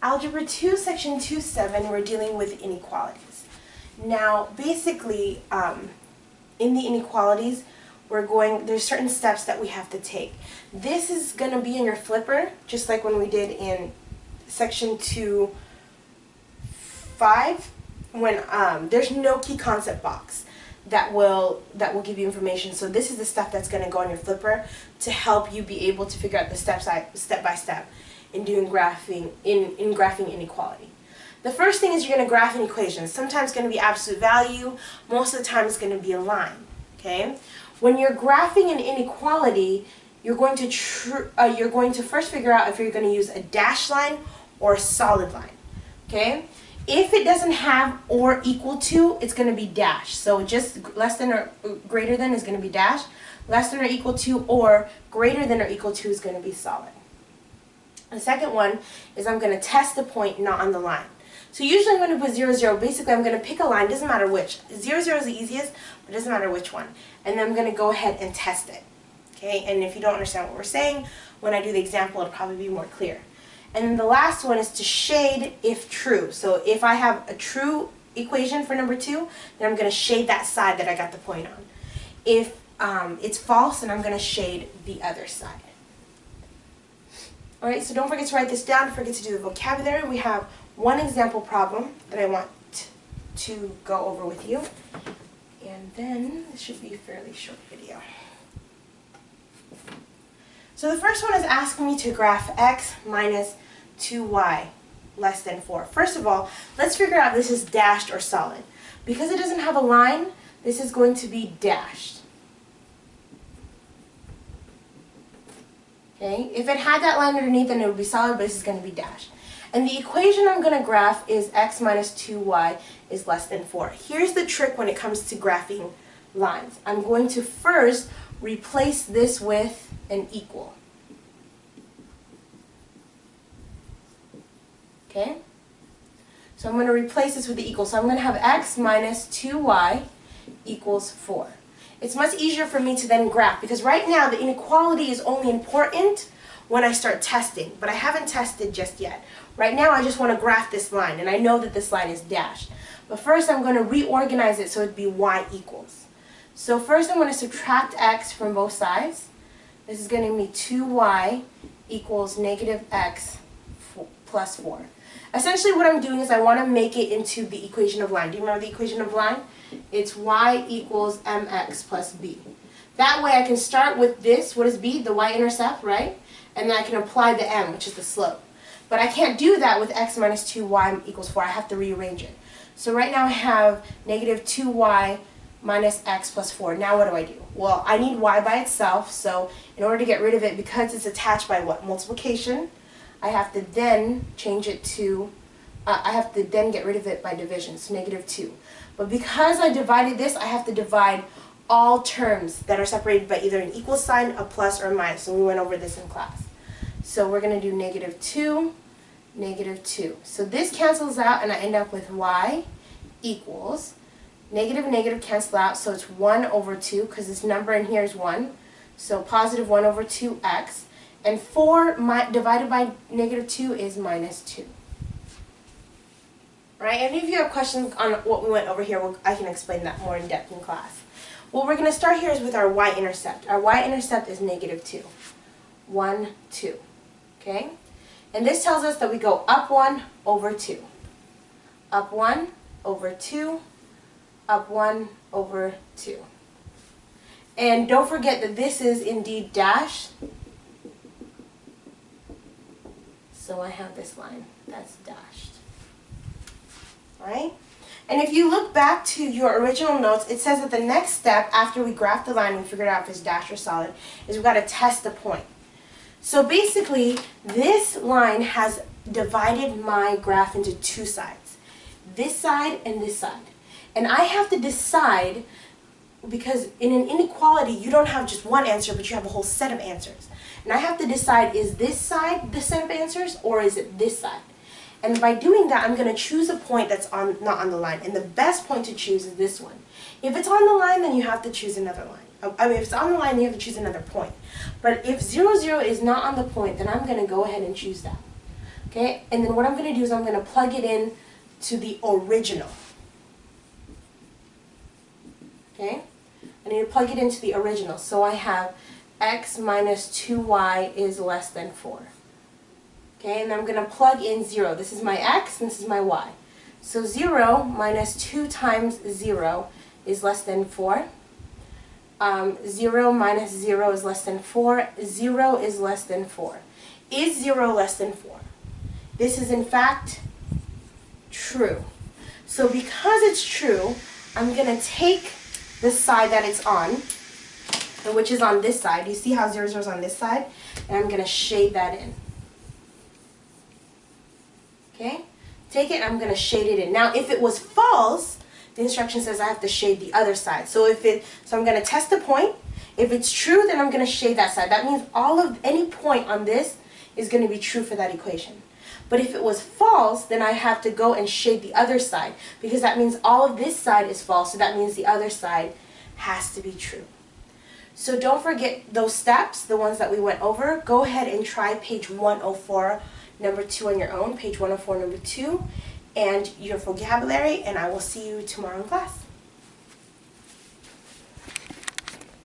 Algebra 2, Section 2.7, we're dealing with inequalities. Now, basically, in the inequalities, there's certain steps that we have to take. This is going to be in your flipper, just like when we did in Section 2.5, when there's no key concept box that will give you information. So this is the stuff that's going to go on your flipper to help you be able to figure out the steps step by step in doing graphing inequality. The first thing is you're going to graph an equation. Sometimes it's going to be absolute value. Most of the time it's going to be a line. Okay? When you're graphing an inequality, you're going to first figure out if you're going to use a dashed line or a solid line. Okay? If it doesn't have or equal to, it's going to be dashed. So just less than or greater than is going to be dashed. Less than or equal to or greater than or equal to is going to be solid. The second one is I'm going to test the point not on the line. So usually I'm going to put 0, 0. Basically I'm going to pick a line, doesn't matter which. 0, 0 is the easiest, but it doesn't matter which one. And then I'm going to go ahead and test it. Okay? And if you don't understand what we're saying, when I do the example it'll probably be more clear. And then the last one is to shade if true. So if I have a true equation for number 2, then I'm going to shade that side that I got the point on. If it's false, then I'm going to shade the other side. Alright, so don't forget to write this down. Don't forget to do the vocabulary. We have one example problem that I want to go over with you. And then this should be a fairly short video. So the first one is asking me to graph x minus 2y less than 4. First of all, let's figure out if this is dashed or solid. Because it doesn't have a line, this is going to be dashed. Okay? If it had that line underneath, then it would be solid, but this is going to be dashed. And the equation I'm going to graph is x minus 2y is less than 4. Here's the trick when it comes to graphing lines. I'm going to first replace this with an equal. Okay? So I'm going to replace this with the equal. So I'm going to have x minus 2y equals 4. It's much easier for me to then graph because right now the inequality is only important when I start testing, but I haven't tested just yet. Right now I just want to graph this line, and I know that this line is dashed. But first I'm going to reorganize it so it'd be y equals. So first I'm going to subtract x from both sides. This is going to be 2y equals negative x plus 4. Essentially what I'm doing is I want to make it into the equation of line. Do you remember the equation of line? It's y equals mx plus b. That way I can start with this, what is b? The y-intercept, right? And then I can apply the m, which is the slope. But I can't do that with x minus 2y equals 4. I have to rearrange it. So right now I have negative 2y minus x plus 4. Now what do I do? Well, I need y by itself, so in order to get rid of it, because it's attached by what? Multiplication, I have to then change it to, I have to then get rid of it by division, so negative 2. But because I divided this, I have to divide all terms that are separated by either an equal sign, a plus, or a minus. And we went over this in class. So we're going to do negative 2, negative 2. So this cancels out, and I end up with y equals, negative and negative cancel out, so it's 1 over 2, because this number in here is 1. So positive 1 over 2x. And 4 divided by negative 2 is minus 2. Right? And if you have questions on what we went over here, I can explain that more in depth in class. What we're going to start here is with our y-intercept. Our y-intercept is negative 2. 1, 2. Okay? And this tells us that we go up 1 over 2. Up 1 over 2. Up 1 over 2. And don't forget that this is indeed dashed. So I have this line that's dashed. Alright? And if you look back to your original notes, it says that the next step after we graph the line and we figured out if it's dashed or solid is we've got to test the point. So basically, this line has divided my graph into two sides. This side and this side. And I have to decide, because in an inequality you don't have just one answer, but you have a whole set of answers. And I have to decide, is this side the set of answers or is it this side? And by doing that, I'm going to choose a point that's not on the line. And the best point to choose is this one. If it's on the line, then you have to choose another line. I mean, if it's on the line, you have to choose another point. But if 0, 0 is not on the point, then I'm going to go ahead and choose that. Okay, and then what I'm going to do is I'm going to plug it in to the original. Okay, I need to plug it into the original. So I have x minus 2y is less than 4. Okay, and I'm going to plug in 0. This is my x and this is my y. So 0 minus 2 times 0 is less than 4. 0 minus 0 is less than 4. 0 is less than 4. Is 0 less than 4? This is in fact true. So because it's true, I'm going to take the side that it's on, which is on this side. You see how 0, 0 is on this side? And I'm going to shade that in. Okay? Take it, I'm going to shade it in. Now, if it was false, the instruction says I have to shade the other side. So I'm going to test the point. If it's true, then I'm going to shade that side. That means any point on this is going to be true for that equation. But if it was false, then I have to go and shade the other side, because that means all of this side is false, so that means the other side has to be true. So don't forget those steps, the ones that we went over. Go ahead and try page 104, number 2 on your own, page 104, number 2, and your vocabulary, and I will see you tomorrow in class.